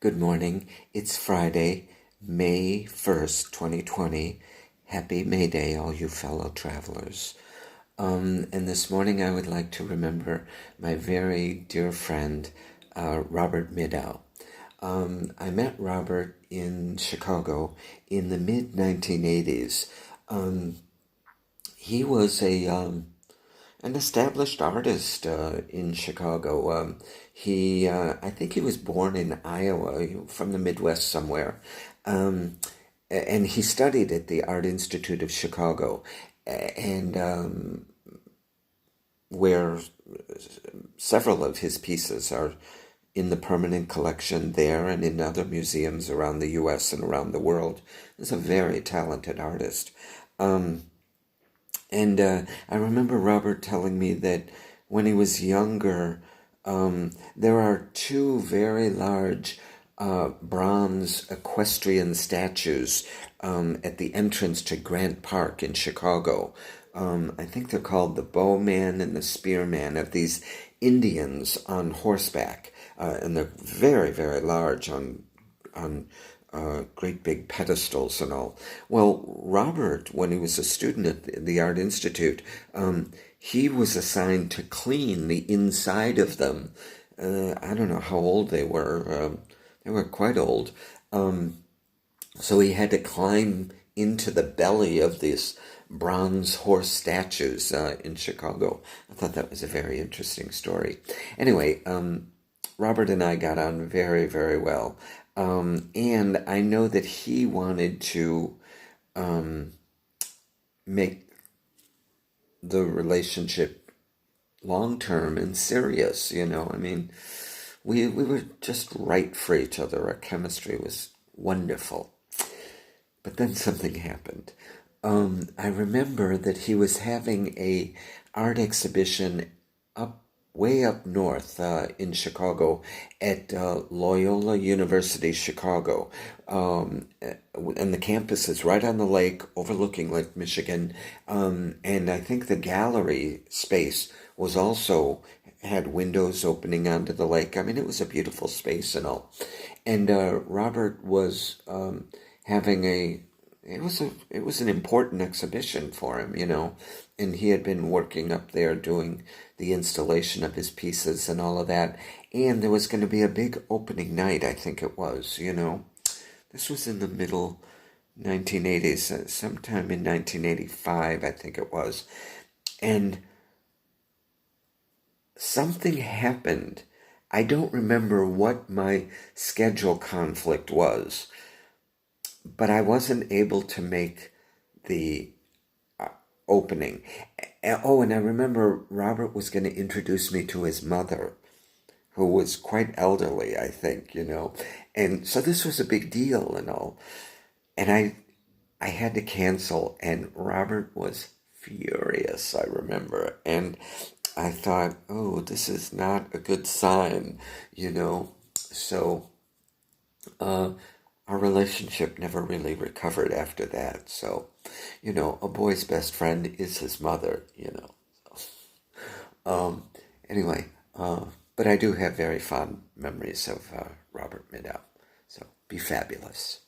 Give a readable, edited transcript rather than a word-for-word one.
Good morning. It's Friday, May 1st, 2020. Happy May Day, all you fellow travelers. And this morning I would like to remember my very dear friend, Robert Middaugh. I met Robert in Chicago in the mid-1980s. He was an established artist in Chicago. I think he was born in Iowa, from the Midwest somewhere, and he studied at the Art Institute of Chicago, and where several of his pieces are in the permanent collection there and in other museums around the U.S. and around the world. He's a very talented artist. And I remember Robert telling me that when he was younger, there are two very large bronze equestrian statues at the entrance to Grant Park in Chicago. I think they're called the Bowman and the Spearman, of these Indians on horseback, and they're very, very large on great big pedestals and all. Well, Robert, when he was a student at the Art Institute, he was assigned to clean the inside of them. I don't know how old they were. They were quite old. So he had to climb into the belly of these bronze horse statues in Chicago. I thought that was a very interesting story. Anyway, Robert and I got on very, very well. And I know that he wanted to make the relationship long-term and serious, I mean, we were just right for each other. Our chemistry was wonderful. But then something happened. I remember that he was having a art exhibition way up north in Chicago at Loyola University, Chicago. And the campus is right on the lake overlooking Lake Michigan. And I think the gallery space was also had windows opening onto the lake. I mean, it was a beautiful space and all. And Robert was having it was an important exhibition for him, and he had been working up there doing the installation of his pieces and all of that. And there was going to be a big opening night, I think it was, This was in the middle 1980s, sometime in 1985, I think it was. And something happened. I don't remember what my schedule conflict was, but I wasn't able to make the opening. Oh, and I remember Robert was going to introduce me to his mother, who was quite elderly, I think, And so this was a big deal and all. And I had to cancel, and Robert was furious, I remember. And I thought, oh, this is not a good sign, So our relationship never really recovered after that. So, a boy's best friend is his mother, Anyway, but I do have very fond memories of Robert Middaugh. So be fabulous.